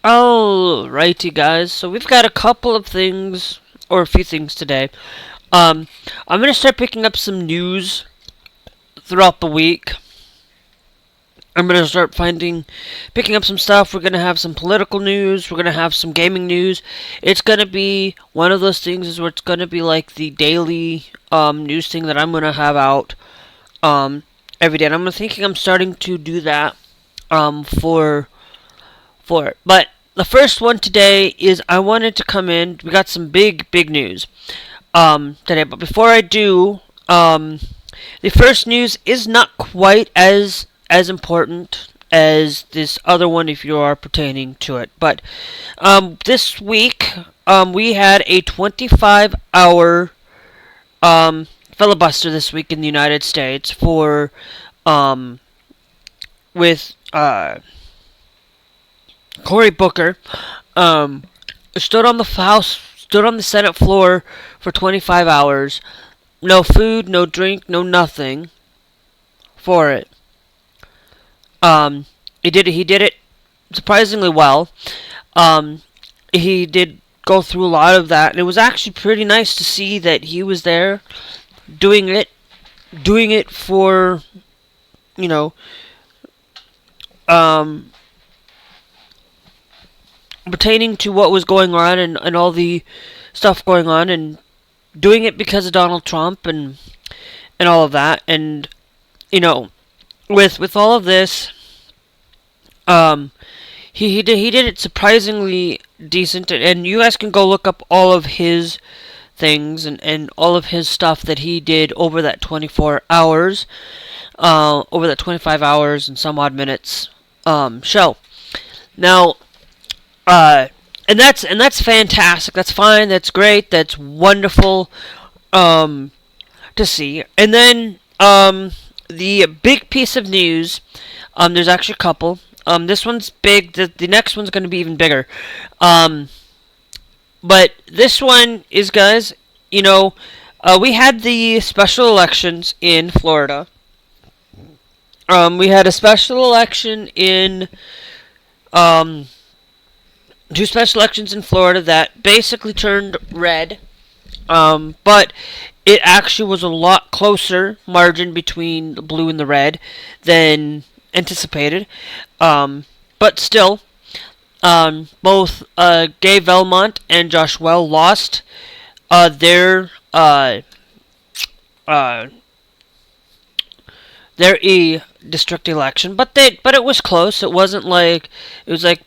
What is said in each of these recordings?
Alrighty, guys. So we've got a couple of things, or a few things today. I'm gonna start picking up some news throughout the week. I'm gonna start picking up some stuff. We're gonna have some political news. We're gonna have some gaming news. It's gonna be one of those things where it's gonna be like the daily news thing that I'm gonna have out every day. And I'm thinking I'm starting to do that for it. But the first one today is I wanted to come in. We got some big news today. But before I do, the first news is not quite as important as this other one if you are pertaining to it. But this week we had a 25-hour filibuster this week in the United States for with Cory Booker stood on the Senate floor for 25 hours. No food, no drink, no nothing for it. He did it surprisingly well. He did go through a lot of that, and it was actually pretty nice to see that he was there doing it for, pertaining to what was going on and all the stuff going on, and doing it because of Donald Trump and all of that. And with all of this, he did it surprisingly decent. And you guys can go look up all of his things and all of his stuff that he did over that 24 hours, over that 25 hours and some odd minutes show. Now, and that's fantastic. That's fine. That's great. That's wonderful to see. And then the big piece of news. There's actually a couple. This one's big. The next one's going to be even bigger. But this one is, guys. We had the special elections in Florida. We had a special election in two special elections in Florida that basically turned red, but it actually was a lot closer margin between the blue and the red than anticipated. But still, both Gay Velmont and Josh Well lost their district election, but it was close. It wasn't like it was like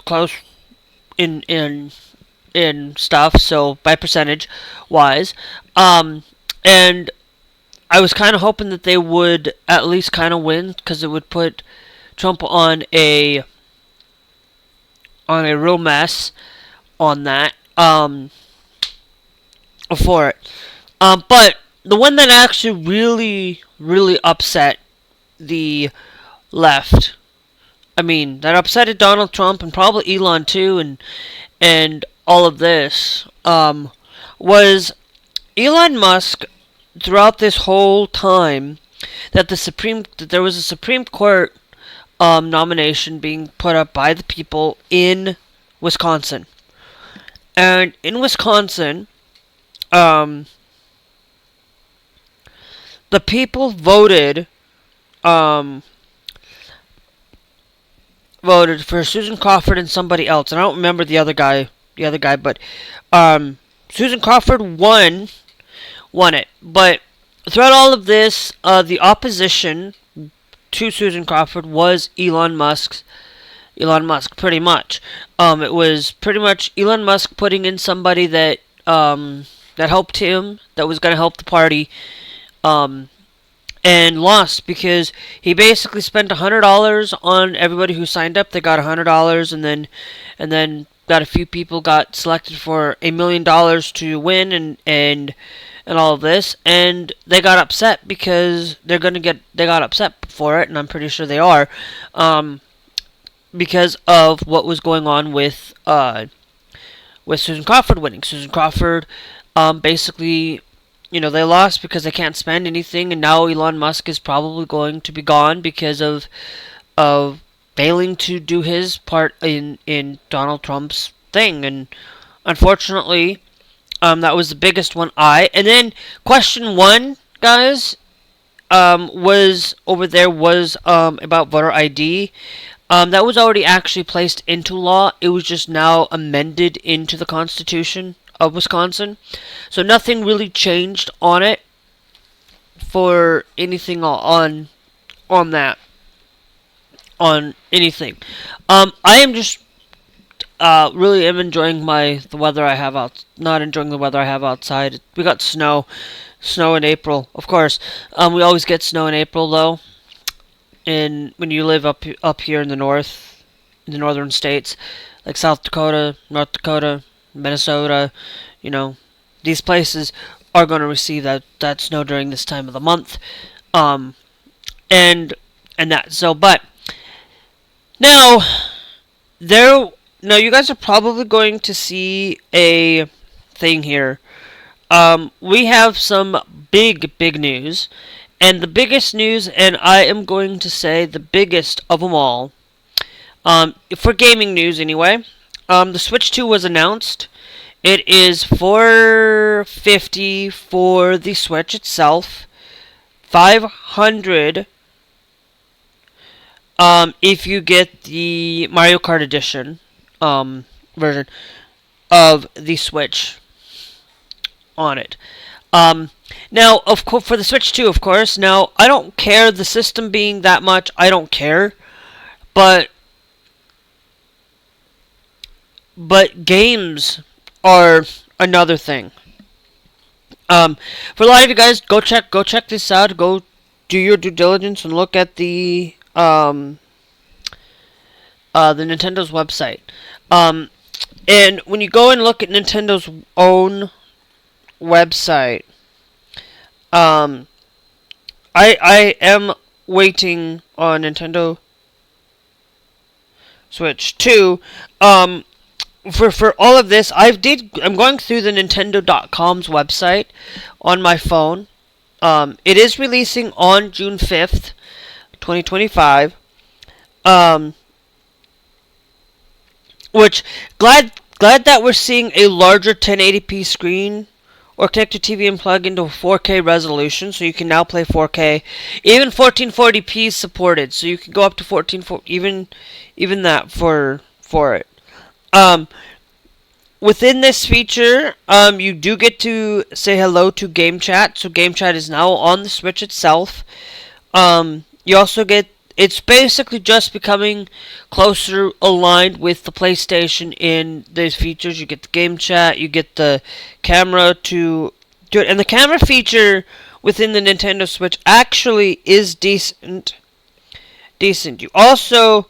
close in stuff, so by percentage wise, and I was kind of hoping that they would at least kind of win, because it would put Trump on a real mess on that for it. But the one that actually really upset the left, that upset Donald Trump and probably Elon too, and all of this, was Elon Musk throughout this whole time that there was a Supreme Court nomination being put up by the people in Wisconsin. And in Wisconsin, the people voted for Susan Crawford and somebody else. And I don't remember the other guy, but Susan Crawford won it. But throughout all of this, the opposition to Susan Crawford was Elon Musk, pretty much. It was pretty much Elon Musk putting in somebody that helped him, that was going to help the party, and lost because he basically spent $100 on everybody who signed up. They got $100, and then got a few people got selected for $1 million to win, and all of this, and they got upset because they got upset for it, and I'm pretty sure they are, because of what was going on with Susan Crawford winning. Susan Crawford, basically, they lost because they can't spend anything, and now Elon Musk is probably going to be gone because of failing to do his part in Donald Trump's thing, and unfortunately, that was the biggest one. And then question one, guys, was over there was about voter ID. That was already actually placed into law. It was just now amended into the Constitution of Wisconsin. So nothing really changed on it for anything on that. On anything. I am just really am enjoying the weather I have out. Not enjoying the weather I have outside. We got snow in April, of course. We always get snow in April though. And when you live up here in the northern states, like South Dakota, North Dakota, Minnesota, these places are going to receive that snow during this time of the month, and that. So, but now you guys are probably going to see a thing here. We have some big news. And the biggest news, and I am going to say the biggest of them all, for gaming news anyway, the Switch 2 was announced. It is $450 for the Switch itself, $500 if you get the Mario Kart Edition version of the Switch on it. Now, of course, for the Switch 2, of course. Now, I don't care the system being that much. I don't care, but games are another thing. For a lot of you guys, go check this out. Go do your due diligence and look at the Nintendo's website. And when you go and look at Nintendo's own website, I am waiting on Nintendo Switch 2. For all of this, I'm going through the Nintendo.com's website on my phone. It is releasing on June 5th, 2025. Which glad that we're seeing a larger 1080p screen or connect your TV and plug into 4K resolution, so you can now play 4K. Even 1440p is supported, so you can go up to 1440, even that for it. Within this feature, you do get to say hello to Game Chat. So Game Chat is now on the Switch itself. You also get, it's basically just becoming closer aligned with the PlayStation in these features. You get the Game Chat, you get the camera to do it, and the camera feature within the Nintendo Switch actually is decent. You also,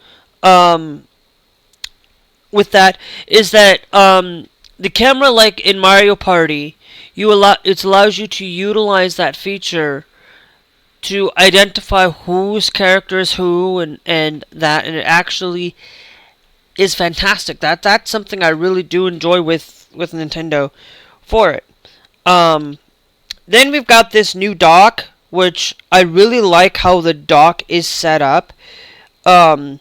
with that, is that the camera, like in Mario Party, it allows you to utilize that feature to identify whose character is who, and it actually is fantastic. That's something I really do enjoy with Nintendo for it. Then we've got this new dock, which I really like how the dock is set up. The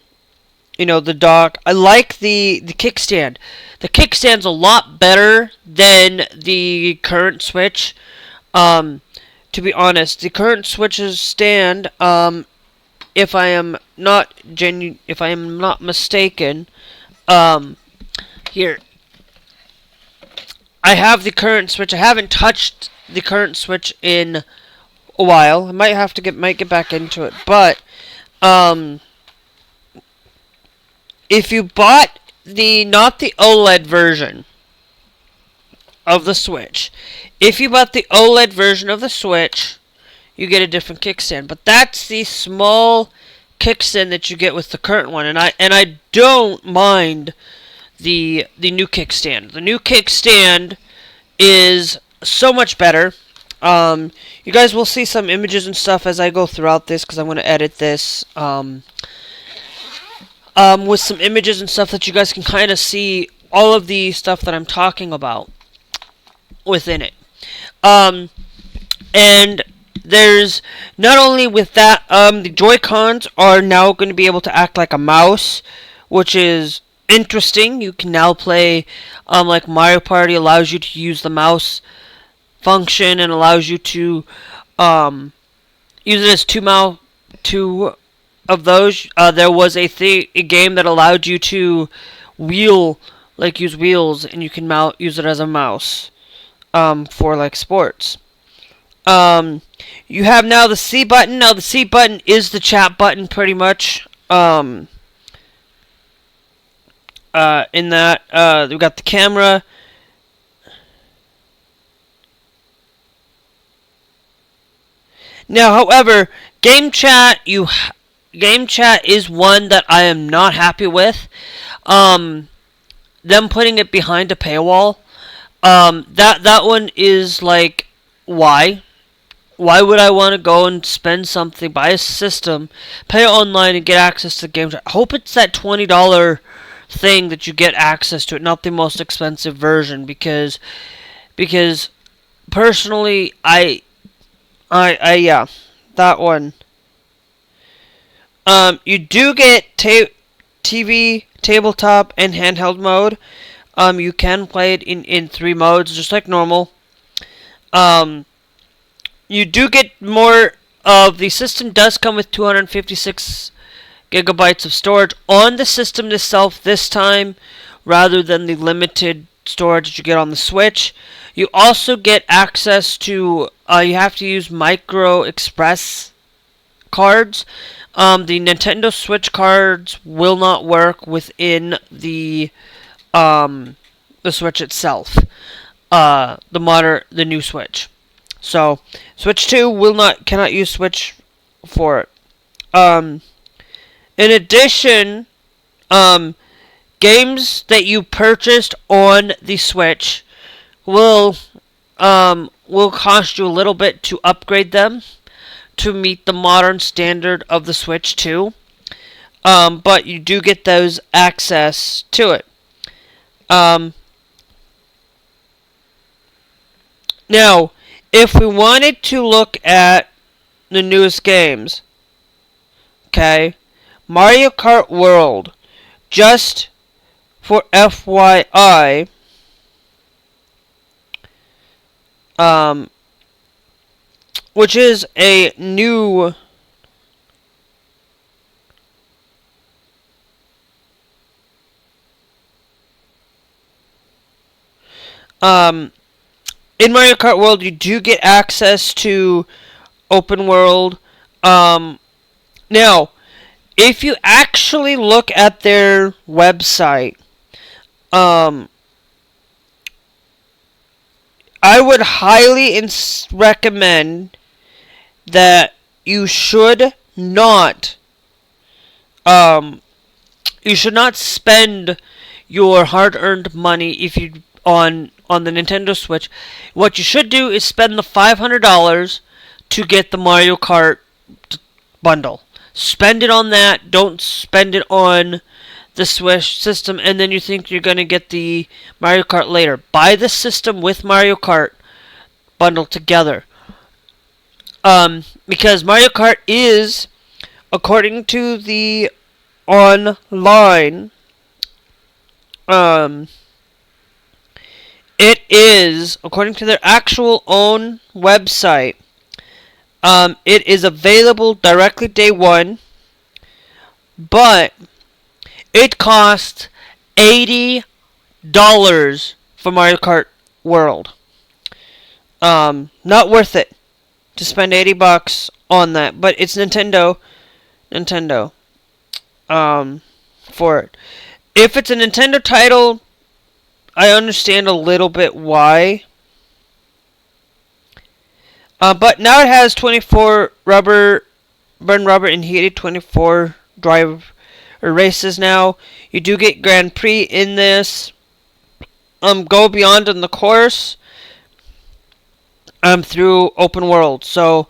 dock. I like the kickstand. The kickstand's a lot better than the current Switch. To be honest, the current Switch's stand, if I am not mistaken, here, I have the current Switch. I haven't touched the current Switch in a while. I might get back into it, but if you bought not the OLED version of the Switch, if you bought the OLED version of the Switch, you get a different kickstand. But that's the small kickstand that you get with the current one, and I don't mind the new kickstand. The new kickstand is so much better. You guys will see some images and stuff as I go throughout this, because I'm going to edit this with some images and stuff that you guys can kind of see all of the stuff that I'm talking about within it. And there's not only with that, the Joy-Cons are now going to be able to act like a mouse, which is interesting. You can now play, like Mario Party allows you to use the mouse function and allows you to use it as two of those. There was a game that allowed you to use wheels, and you can use it as a mouse for like sports. You have now the C button. Now the C button is the chat button pretty much. In that, we've got the camera. Now, however, game chat is one that I am not happy with. Them putting it behind a paywall. That one is like, why? Why would I want to go and spend something, buy a system, pay online, and get access to game chat? I hope it's that $20 thing that you get access to it, not the most expensive version, because personally, yeah, that one. You do get TV, tabletop, and handheld mode. You can play it in 3 modes, just like normal. You do get more of the system. Does come with 256 gigabytes of storage on the system itself this time, rather than the limited storage that you get on the Switch. You also get access to, you have to use micro express cards. The Nintendo Switch cards will not work within the Switch itself. The new Switch. So Switch 2 cannot use Switch for it. In addition, games that you purchased on the Switch will cost you a little bit to upgrade them to meet the modern standard of the Switch 2. But you do get those access to it. Now, if we wanted to look at the newest games, okay, Mario Kart World, just for FYI, which is a new in Mario Kart World, you do get access to open world. Now, if you actually look at their website, I would highly recommend that you should not spend your hard-earned money if you on the Nintendo Switch. What you should do is spend the $500 to get the Mario Kart bundle. Spend it on that. Don't spend it on the Switch system, and then you think you're going to get the Mario Kart later. Buy the system with Mario Kart bundled together. Because Mario Kart is, according to the online, it is, according to their actual own website, it is available directly day one, but it costs $80 for Mario Kart World. Not worth it to spend $80 on that, but it's Nintendo for it. If it's a Nintendo title, I understand a little bit why. But now it has 24 burn rubber and heated 24 drive races now. You do get Grand Prix in this. Go beyond in the course. Through open world. So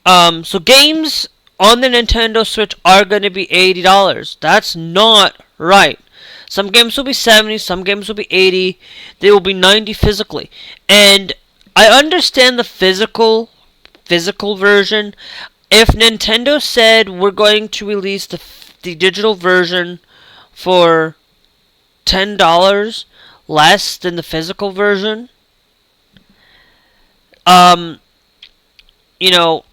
games on the Nintendo Switch are going to be $80. That's not right. Some games will be $70, some games will be $80. They will be $90 physically. And I understand the physical physical version. If Nintendo said we're going to release the digital version for $10 less than the physical version, you know,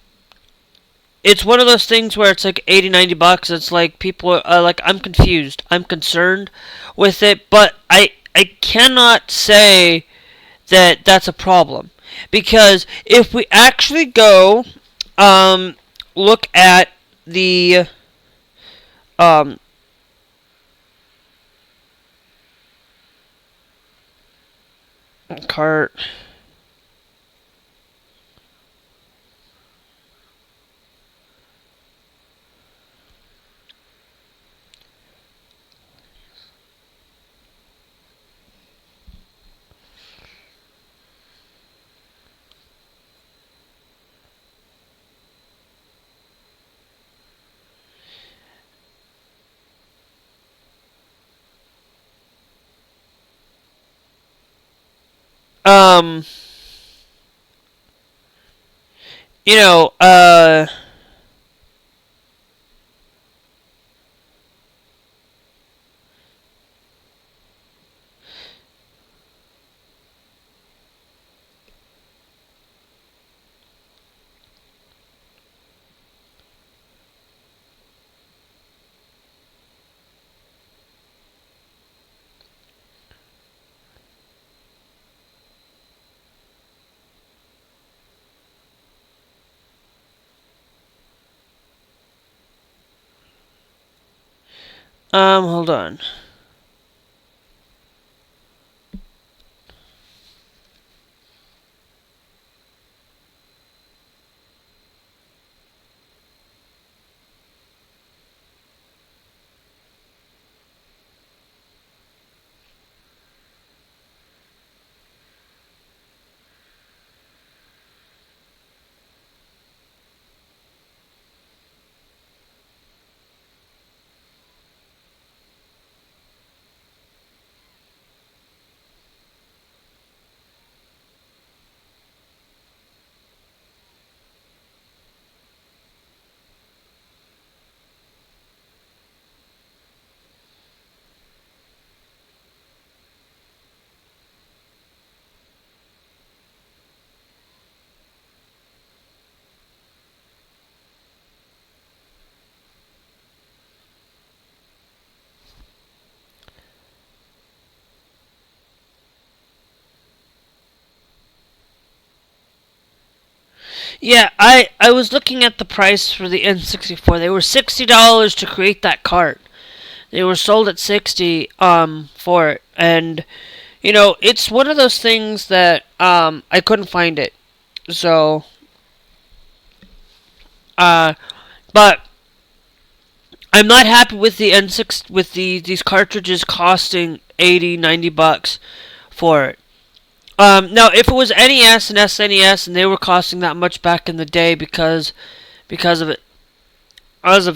it's one of those things where it's like 80, 90 bucks. It's like people are like, I'm confused. I'm concerned with it, but I cannot say that that's a problem. Because if we actually go look at the cart. Um, you know, hold on. Yeah, I was looking at the price for the N64. They were $60 to create that cart. They were sold at 60 for it, and you know, it's one of those things that I couldn't find it. So but I'm not happy with the N6 with these cartridges costing 80, 90 bucks for it. Now, if it was NES and SNES and they were costing that much back in the day because of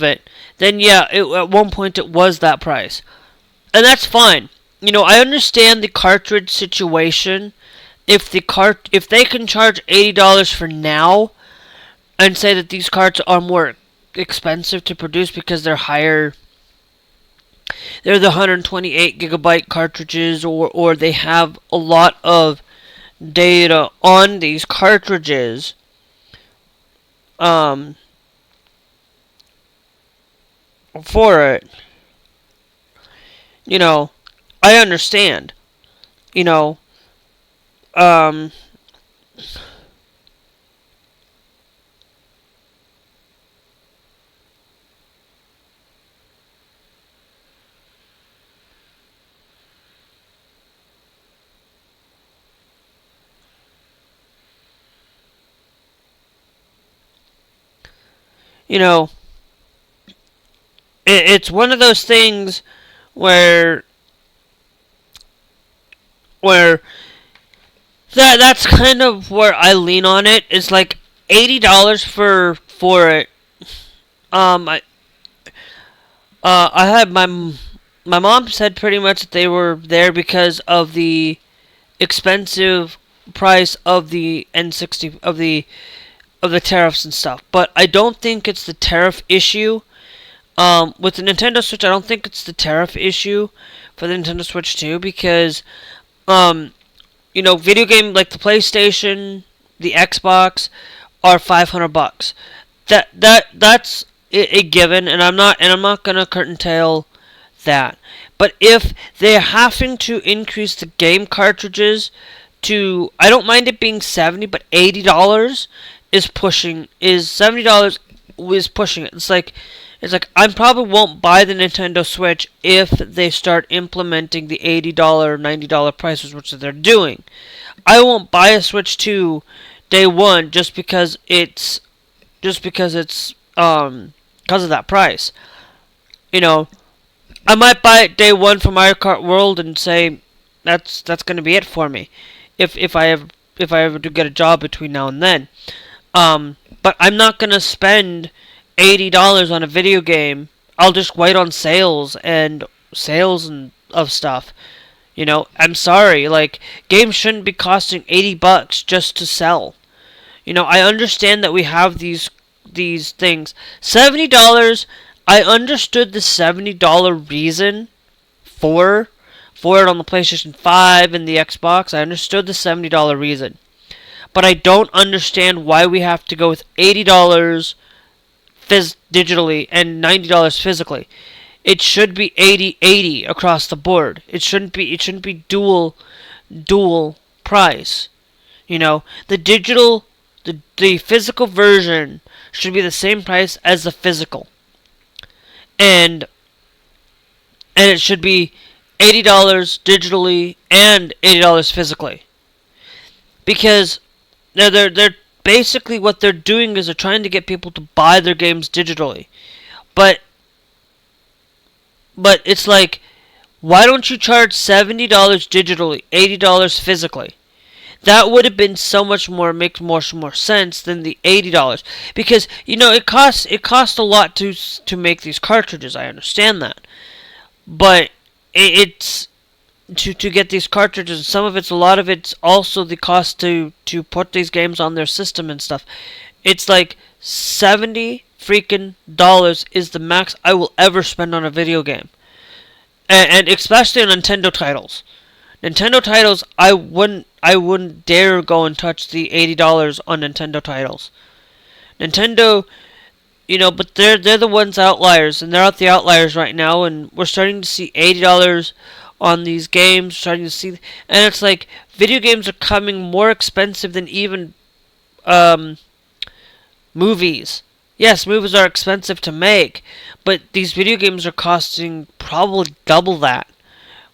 it, then yeah, at one point it was that price, and that's fine. You know, I understand the cartridge situation. If they can charge $80 for now, and say that these carts are more expensive to produce because they're higher. They're the 128 gigabyte cartridges, or they have a lot of data on these cartridges. For it, you know, I understand. You know, um, you know, it's one of those things where where that's kind of where I lean on it. It's like $80 for it. I I had my mom said pretty much that they were there because of the expensive price of the N60 of the of the tariffs and stuff. But I don't think it's the tariff issue. With the Nintendo Switch, I don't think it's the tariff issue for the Nintendo Switch 2, because, video game like the PlayStation, the Xbox, are $500. That's a given, and I'm not gonna curtail that. But if they're having to increase the game cartridges to, I don't mind it being $70, but $80 is pushing. $70 is pushing it. It's like I probably won't buy the Nintendo Switch if they start implementing the $80, $90 prices, which they're doing. I won't buy a Switch 2 day one just because it's because of that price. I might buy it day one for Mario Kart World and say that's going to be it for me, if I ever do get a job between now and then. But I'm not going to spend $80 on a video game. I'll just wait on sales and of stuff. I'm sorry, like, games shouldn't be costing $80 just to sell. I understand that we have these things. $70, I understood the $70 reason for it on the PlayStation 5 and the Xbox. I understood the $70 reason. But I don't understand why we have to go with $80 digitally and $90 physically. It should be 80-80 across the board. It shouldn't be dual price. The physical version should be the same price as the physical. And it should be $80 digitally and $80 physically. Because they're basically, what they're doing is they're trying to get people to buy their games digitally. But it's like, why don't you charge $70 digitally, $80 physically? That would have been so much more, makes more sense than the $80. Because, it costs a lot to make these cartridges, I understand that. But it's to get these cartridges, a lot of it's also the cost to put these games on their system and stuff. It's like $70 freaking dollars is the max I will ever spend on a video game. And especially on Nintendo titles. Nintendo titles, I wouldn't dare go and touch the $80 on Nintendo titles. Nintendo, but they're the ones outliers, and they're out the outliers right now, and we're starting to see $80 on these games, and it's like, video games are becoming more expensive than even movies. Yes, movies are expensive to make, but these video games are costing probably double that.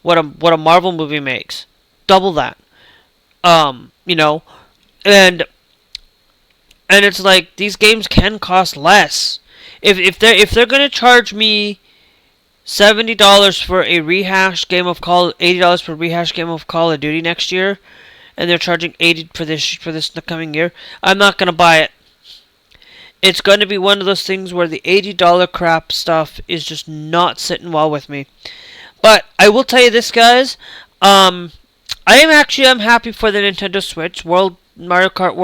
What a Marvel movie makes. Double that. And it's like, these games can cost less. If they're gonna charge me $70 for a rehashed game of $80 for a rehashed game of Call of Duty next year, and they're charging $80 for this coming year, I'm not gonna buy it. It's going to be one of those things where the $80 crap stuff is just not sitting well with me. But I will tell you this, guys. I'm happy for the Nintendo Switch. Mario Kart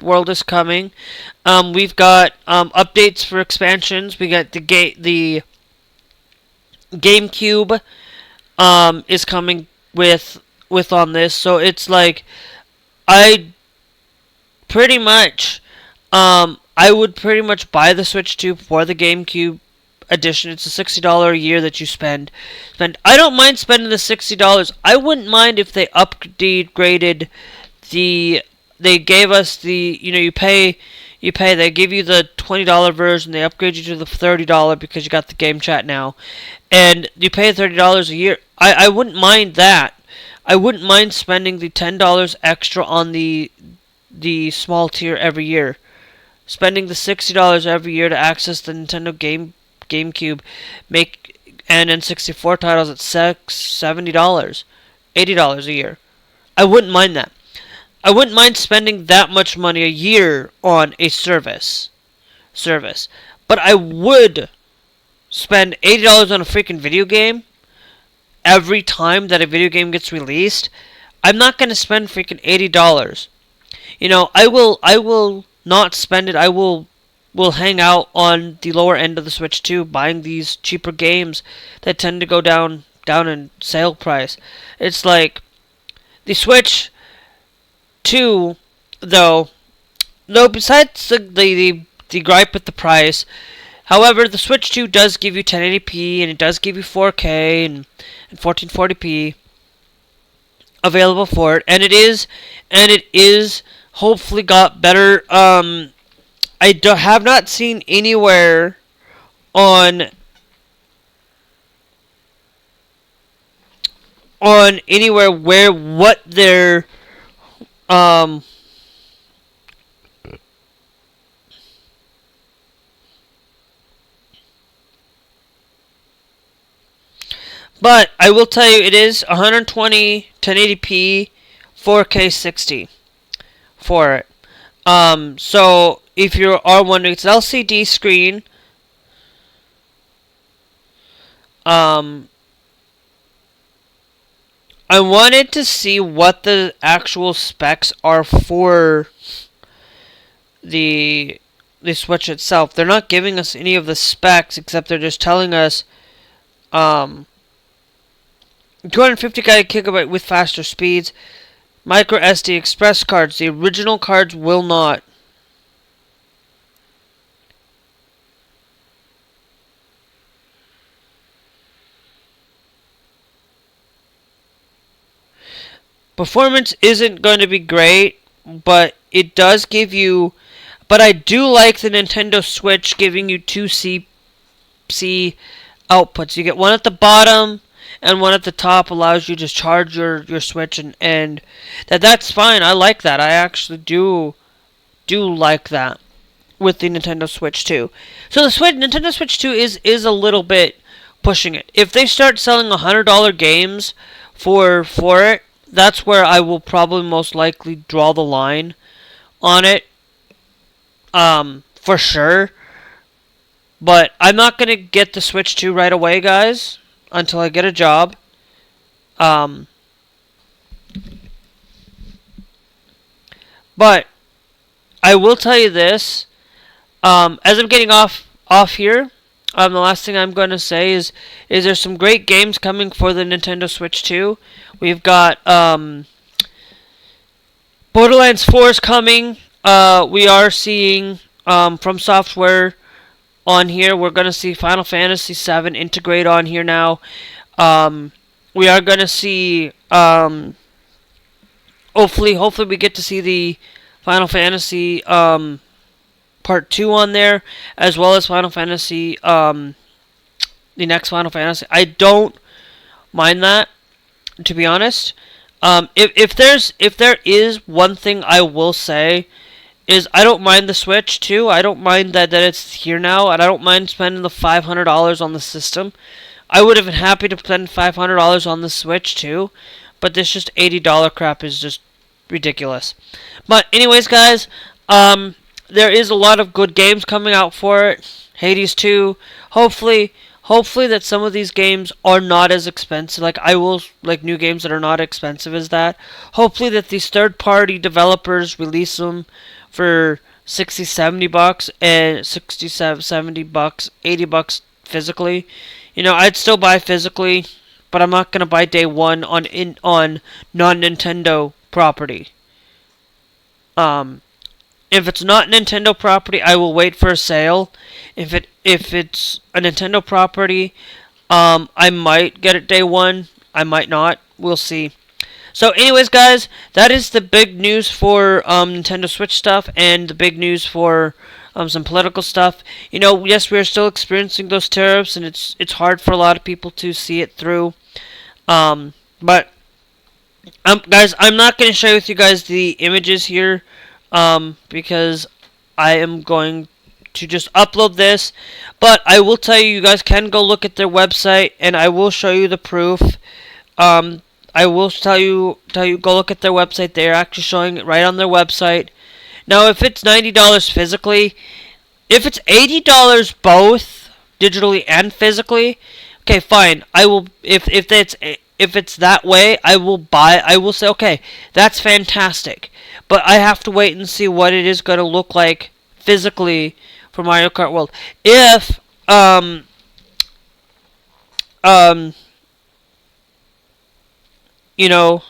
World is coming. We've got updates for expansions. We got the GameCube is coming with on this. So it's like, I would pretty much buy the Switch 2 for the GameCube edition. It's a $60 a year that you spend. I don't mind spending the $60. I wouldn't mind if they upgraded they gave us they give you the $20 version, they upgrade you to the $30 because you got the game chat now, and you pay $30 a year. I wouldn't mind that. I wouldn't mind spending the $10 extra on the small tier every year. Spending the $60 every year to access the Nintendo GameCube, make N64 titles at $70, $80 a year. I wouldn't mind that. I wouldn't mind spending that much money a year on a service. But I would spend $80 on a freaking video game every time that a video game gets released. I'm not going to spend freaking $80. I will not spend it. I will hang out on the lower end of the Switch 2, buying these cheaper games that tend to go down in sale price. It's like the Switch 2, though. No, besides the gripe with the price, however, the Switch 2 does give you 1080p and it does give you 4K and 1440p available for it, and it is hopefully got better. I have not seen anywhere on anywhere where what their but I will tell you, it is 120 1080p 4K 60 for it. So if you are wondering, it's an LCD screen. I wanted to see what the actual specs are for the Switch itself. They're not giving us any of the specs, except they're just telling us 250 gigabyte with faster speeds, micro SD express cards. The original cards will not. Performance isn't going to be great, but it does give you. But I do like the Nintendo Switch giving you two C outputs. You get one at the bottom and one at the top, allows you to charge your Switch, and that's fine. I like that. I actually do like that with the Nintendo Switch 2. So the Nintendo Switch 2 is a little bit pushing it. If they start selling $100 games for it, that's where I will probably most likely draw the line on it. For sure. But I'm not going to get the Switch 2 right away, guys, until I get a job. But I will tell you this. As I'm getting off here, the last thing I'm going to say is there's some great games coming for the Nintendo Switch 2. We've got Borderlands 4 is coming. We are seeing From Software on here. We're going to see Final Fantasy VII integrate on here now. We are going to see hopefully we get to see the Final Fantasy Part 2 on there, as well as Final Fantasy the next Final Fantasy. I don't mind that, to be honest. If there is one thing I will say, is I don't mind the Switch 2. I don't mind that it's here now, and I don't mind spending the $500 on the system. I would have been happy to spend $500 on the Switch 2, but this just $80 crap is just ridiculous. But anyways, guys, there is a lot of good games coming out for it. Hades 2. Hopefully that some of these games are not as expensive. Like new games that are not expensive as that. Hopefully that these third-party developers release them for $60, $70 and $60, $70, $80 physically. You know, I'd still buy physically, but I'm not gonna buy day one on non-Nintendo property. If it's not Nintendo property, I will wait for a sale. If it's a Nintendo property, I might get it day one. I might not. We'll see. So anyways, guys, that is the big news for Nintendo Switch stuff, and the big news for some political stuff. You know, yes, we are still experiencing those tariffs, and it's hard for a lot of people to see it through. But guys, I'm not going to share with you guys the images here, because I am going to just upload this. But I will tell you, you guys can go look at their website, and I will show you the proof. I will tell you, go look at their website. They're actually showing it right on their website. Now, if it's $90 physically, if it's $80 both digitally and physically, okay, fine. I will, if it's that way, I will say, okay, that's fantastic. but I have to wait and see what it is going to look like physically for Mario Kart World. If um you know,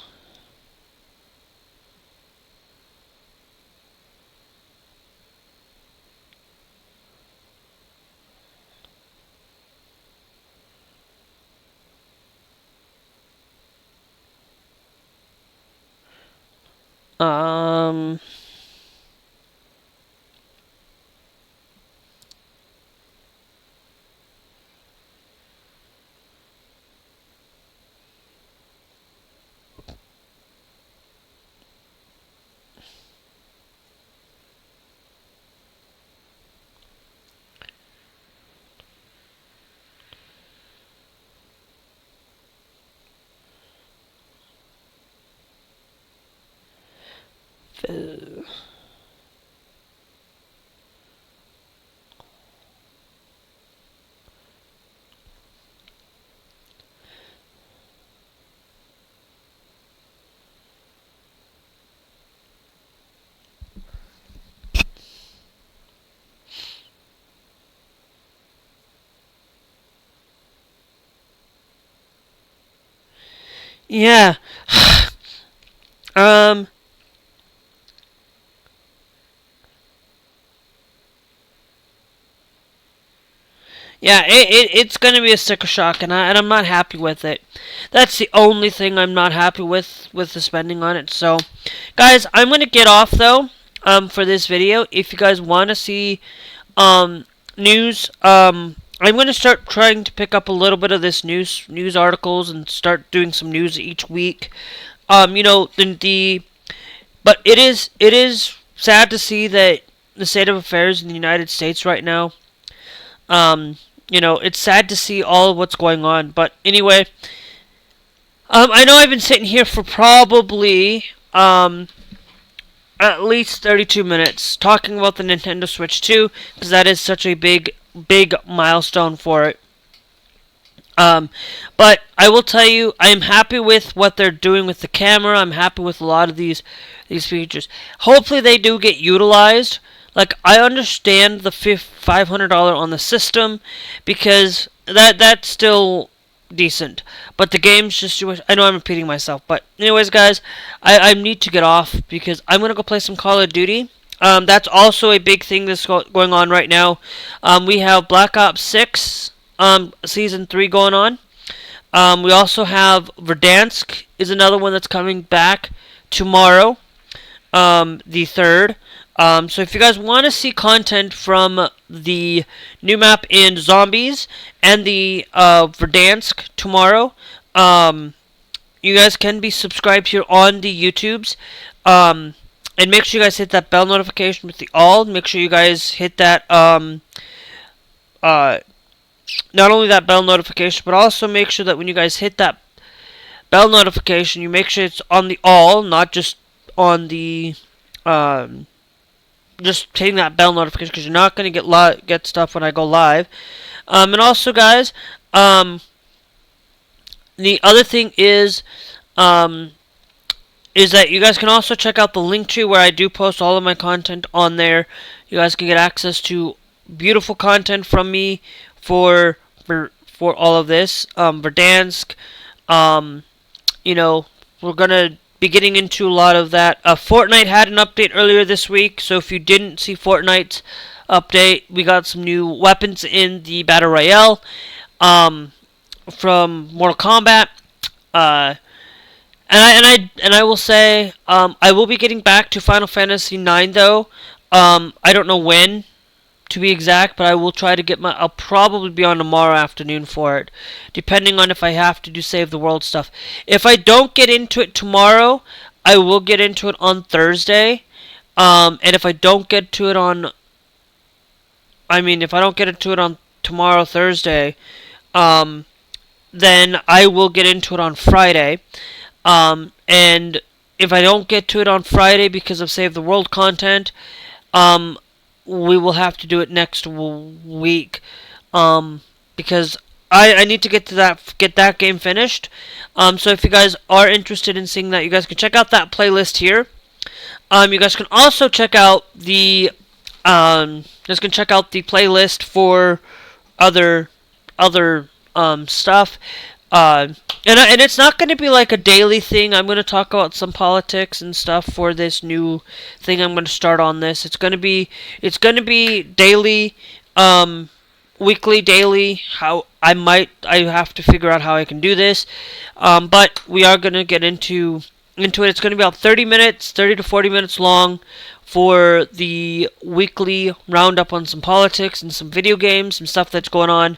um yeah. um Yeah, it's gonna be a sticker shock, and I'm not happy with it. That's the only thing I'm not happy with the spending on it. So, guys, I'm gonna get off though. For this video, if you guys want to see news, I'm gonna start trying to pick up a little bit of this news articles and start doing some news each week. You know but it is sad to see that the state of affairs in the United States right now. You know, it's sad to see all of what's going on. But anyway, I know I've been sitting here for probably at least 32 minutes talking about the Nintendo Switch 2 because that is such a big milestone for it. But I will tell you, I am happy with what they're doing with the camera. I'm happy with a lot of these features. Hopefully, they do get utilized. Like, I understand the $500 on the system because that's still decent. But the game's just too much. I know I'm repeating myself, but anyways, guys, I need to get off because I'm gonna go play some Call of Duty. That's also a big thing that's going on right now. We have Black Ops 6 Season 3 going on. We also have Verdansk is another one that's coming back tomorrow, the 3rd. So if you guys want to see content from the new map in Zombies and the Verdansk tomorrow, you guys can be subscribed here on the YouTubes. And make sure you guys hit that bell notification with the all. Make sure you guys hit that not only that bell notification, but also make sure that when you guys hit that bell notification, you make sure it's on the all, not just on the just hitting that bell notification because you're not going to get stuff when I go live. And also, guys, the other thing is that you guys can also check out the link tree where I do post all of my content on there. You guys can get access to beautiful content from me for all of this. Verdansk, you know, we're gonna be getting into a lot of that. Fortnite had an update earlier this week, so if you didn't see Fortnite's update, we got some new weapons in the Battle Royale from Mortal Kombat. And I will say I will be getting back to Final Fantasy IX though. I don't know when, to be exact, but I will try to get I'll probably be on tomorrow afternoon for it, depending on if I have to do Save the World stuff. If I don't get into it tomorrow, I will get into it on Thursday. And if I don't get to it on, if I don't get into it on tomorrow, Thursday, then I will get into it on Friday. And if I don't get to it on Friday because of Save the World content, we will have to do it next week, because I need to get that game finished. So if you guys are interested in seeing that, you guys can check out that playlist here. You guys can also check out the playlist for other stuff. And it's not going to be like a daily thing. I'm going to talk about some politics and stuff for this new thing I'm going to start on this. It's going to be daily, weekly, daily. I have to figure out how I can do this. But we are going to get into it. It's going to be about 30 minutes, 30 to 40 minutes long for the weekly roundup on some politics and some video games, some stuff that's going on.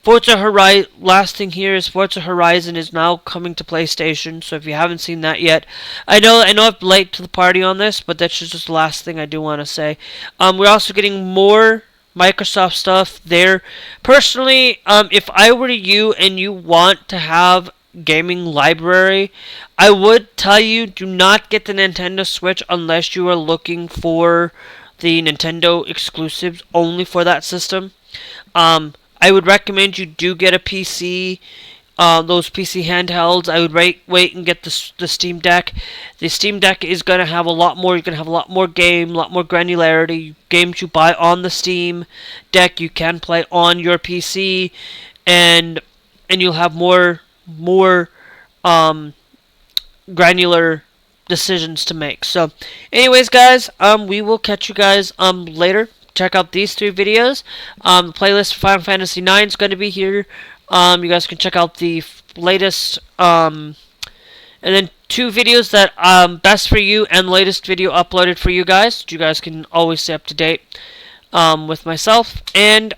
Forza Horizon, last thing here is Forza Horizon is now coming to PlayStation, so if you haven't seen that yet, I know I'm late to the party on this, but that's just the last thing I do want to say. We're also getting more Microsoft stuff there. Personally, if I were you and you want to have gaming library, I would tell you do not get the Nintendo Switch unless you are looking for the Nintendo exclusives only for that system. I would recommend you do get a PC, those PC handhelds. I would wait and get the Steam Deck. The Steam Deck is going to have a lot more. You're going to have a lot more a lot more granularity. Games you buy on the Steam Deck, you can play on your PC, and you'll have more granular decisions to make. So, anyways, guys, we will catch you guys later. Check out these 3 videos. The playlist for Final Fantasy IX is going to be here. You guys can check out the latest, and then 2 videos that best for you and latest video uploaded for you guys. So you guys can always stay up to date with myself. And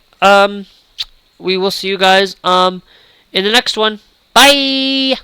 we will see you guys in the next one. Bye!